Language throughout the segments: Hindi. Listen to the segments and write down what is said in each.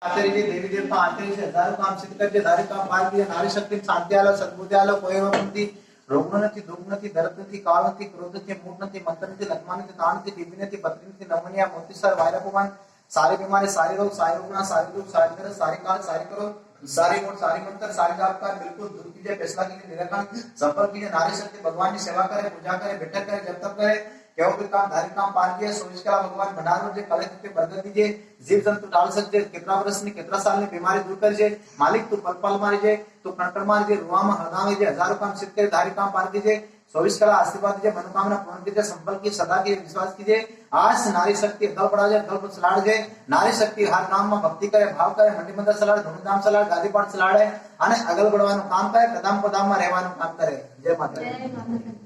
आते रहिए, देवी देवता आते रहिए, हजारों काम सिद्ध करके धारी काम पार किए। नारी शक्ति शांति आलो, सद्बुद्धि आलो, कोई रोग नहीं, रोग नहीं, दुख नहीं, दर्द नहीं, काल नहीं, क्रोध नहीं, मूड नहीं, मंत्र नहीं, लक्ष्मण नहीं, ताण नहीं, टीबी नहीं, पत्री नहीं, नमूनिया, मोतीसर, वायरपमान, सारी बीमारी, सारी रोग, सारी रोगना, सारी दुख, सारी दर्द, सारी काल, सारी करो, सारी मोट, सारी मंत्र, सारी जापकार बिल्कुल दूर कीजिए, फैसला कीजिए, निराकरण संपर्क कीजिए। नारी शक्ति भगवान की सेवा करे, पूजा करे, बैठक करे, जब तक करे, क्यों भी काम धारी काम पार किए। सोच के भगवान भंडार में कले के बरकत दीजिए, जीव जंतु डाल सकते, कितना वर्ष ने कितना साल ने बीमारी दूर करिए। मालिक तू पल पल मारिए, तू कंटर मारिए, रुआ में हरदा लीजिए, हजारों काम सिद्ध करे, धारी काम पार कीजिए। 24 कला आशीर्वाद दीजिए, मनोकामना पूर्ण कीजिए, संपल की सदा की विश्वास कीजिए। आज नारी शक्ति दल पड़ा जाए, दल सलाड़ जाए। नारी शक्ति हर काम में भक्ति करे, भाव करे, मंडी मंदिर सलाड़, धूमधाम सलाड़, गादी पाठ सलाड़े અને આગળ बढ़વાનું કામ કરે, કદમ પદામમાં રહેવાનું કામ કરે। જય માતા।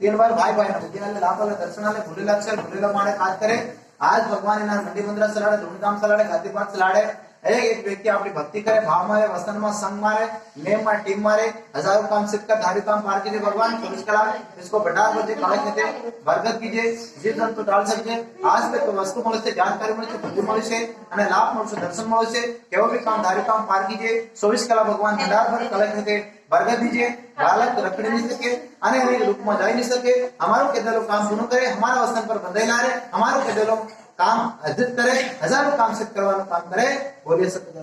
3 बार ભાઈ ભાઈ ને બુદ્ધિનાલે લાભલે દર્શનાલે ભૂલેલા અક્ષર ભૂલેલા માણે કાજ કરે। आज भगवान એના મંડી મંત્ર સલાડે, ધૂમધામ સલાડે, ગાદી પાઠ સલાડે। एक व्यक्ति अपनी भक्ति करे, भाव मारे, वसन में संग मारे, नेम में टीम मारे, हजारों काम सिद्ध कर, धारी काम पार कीजिए। भगवान पुरुष कला इसको भंडार बजे काले कहते, बरकत कीजिए, जीव जंतु डाल सके। आज तक तो वस्तु મળે છે, जानकारी મળે છે, बुद्धि મળે છે અને લાભ મળે છે, दर्शन મળે છે। केवो भी काम धारी काम पार कीजिए। 24 कला भगवान भंडार भर काले कहते, बरकत दीजिए। बालक रखड़ी नहीं सके, अने अनेक रूप में जा नहीं सके। हमारो केदलो काम पूर्ण करे, हमारा वसन पर बंधाયેલા રહે, हमारो केदलो काम अर्जित करे, हजारों काम सिद्ध करवानो काम करे। बोलिए सत्य